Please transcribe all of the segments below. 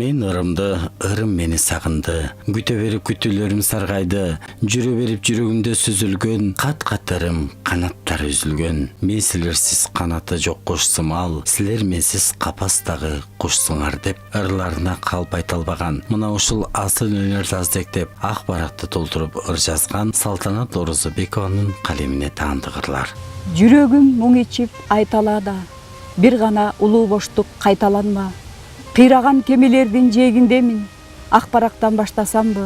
Мен ырымды, ырым мени сагынды. Күтө берип күтүүлөрүм саргайды. Жүрө берип жүрөгүмдө сүзүлгөн, кат-кат ырым, канаттары үзүлгөн. Мен силерсиз канаты жок куш сымал, силер менсиз капастагы кушсуңар деп ырларына калп айта албаган. Мына ушул асыл өнөр таздектеп, ак баракты толтуруп ыр жазган Салтанат Орозобекованын калемине таандык ырлар. Жүрөгүм мұң ичип айталада, бир гана улуу боштук кайталанма. Кыйраган кемелердин жээгиндемин, ак барактан баштасамбы,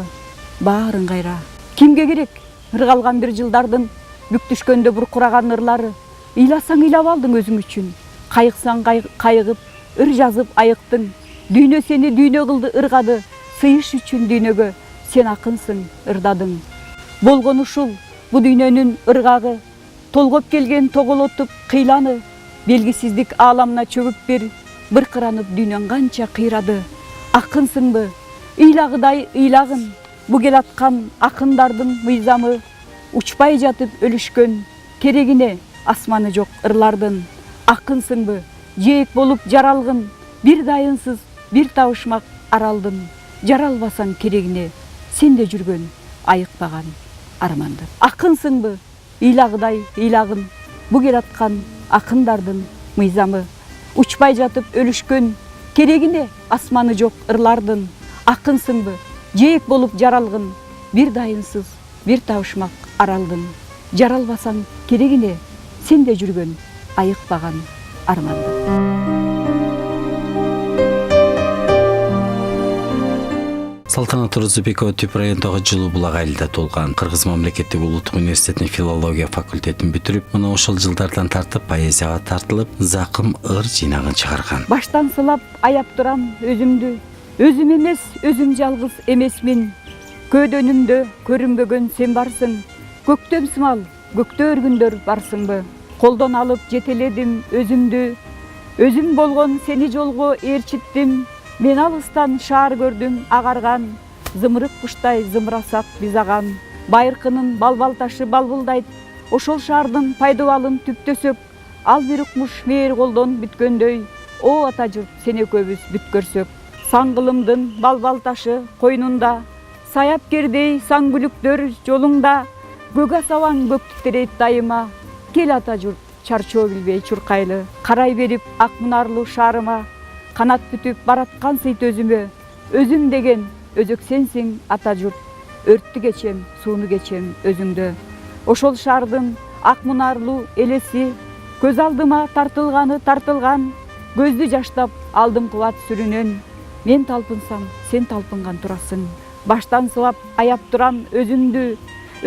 баарын кайра. Кимге керек ыргалган бир жылдардын бүк түшкөндө буркураган ырлары? Ыйласаң ыйлап алдың өзүң үчүн, кайыксаң кайыгып, ыр жазып айыктың. Дүйнө сени дүйнө кылды ыргады, сыйыш үчүн дүйнөгө сен акынсың, ырдадың. Болгон ушул бу дүйнөнүн ыргагы, толгоп келген тоголотуп кыйланы, белгисиздик ааламына чөгүп бир кыранып дүйнөң канча кыйрады. Акынсыңбы, ыйлагыдай ыйлагын, бу келаткан акындардын мыйзамы, учпай жатып өлүшкөн, керегине асманы жок ырлардын. Акынсыңбы, жээк болуп жаралгын, бир дайынсыз, бир табышмак аралдын. Жаралбасаң керегине, сенде жүргөн айыкпаган армандын. Акынсыңбы, ыйлагыдай ыйлагын, бу келаткан акындардын мыйзамы, учпай жатып өлүшкөн, керегине асманы жок ырлардын. Акынсыңбы, жээк болуп жаралгын, бир дайынсыз, бир табышмак аралдын. Жаралбасаң керегине, сенде жүргөн айыкпаган армандын. Салтанат Орозобекова Түп райондогу Жылуу Булак айылда туулган. Кыргыз мамлекеттик улуттук университетинин филология факультетин бүтүрүп, мына ошол жылдардан тартып поэзияга тартылып, Закым ыр жыйнагын чыгарган. Баштан сылап аяп турам өзүмдү, өзүм эмес, өзүм жалгыз эмесмин. Көөдөнүмдө көрүнбөгөн сен барсың, көктөм сымал, көктөр күндөр барсыңбы? Колдон алып жетеледим өзүмдү, өзүм болгон сени жолго ээрчиттим. Мен алыстан шаар көрдүм агарган, зымырык куштай зымырасак биз аган. Байыркынын балбал ташы балбылдайт, ошол шаардын пайдубалын түптөсөк, ал бир укмуш мээр колдон бүткөндөй, о ата журт сен экөөбүз бүт көрсөк. Саңгылымдын балбал ташы койнунда, саяп кердей саң бүлүктөр жолуңда, көк асабаң көк титерейт дайыма. Кел ата журт чарчоо билбей чуркайлы, карай берип ак мунарлуу шаарыма. Канат бүтүп бараткан сый төзүмө, өзүм деген өзөк сенсиң ата журт. Өрттү кечем, сууну кечем өзүңдө. Ошол шаардын ак мунарлуу элеси, көз алдыма тартылган, көздү жаштап алдым кубат сүрүнөн. Мен талпынсам, сен талпынган турасың. Баштан сылап аяп турам өзүмдү,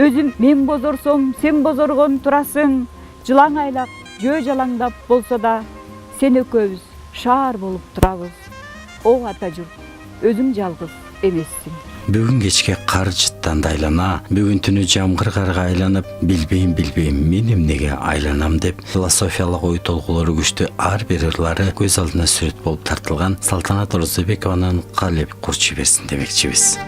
өзүм мен бозорсом, сен бозоргон турасың. Жылаң айлак, жөө жалаңдап болсо да, сен экөөбүз шаар болуп турабыз. О ата журт, өзүң жалгыз эмессиң. Бүгүн кечке кар жыттанды айлана, бүгүн түнү жамгыр карга айланып, билбейм мен эмнеге айланам деп философиялык ой толгоолору күчтүү ар бир ырлары көз алдына сүрөт болуп тартылган Салтанат Орозобекованын калеп курчу берсин демекчибиз.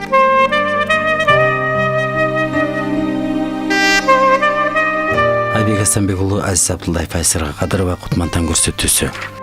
Айбек Асанбек уулу, Азиз Абдуллаев, Айсырга Кадырова, Кутмантан көрсөтүүсү.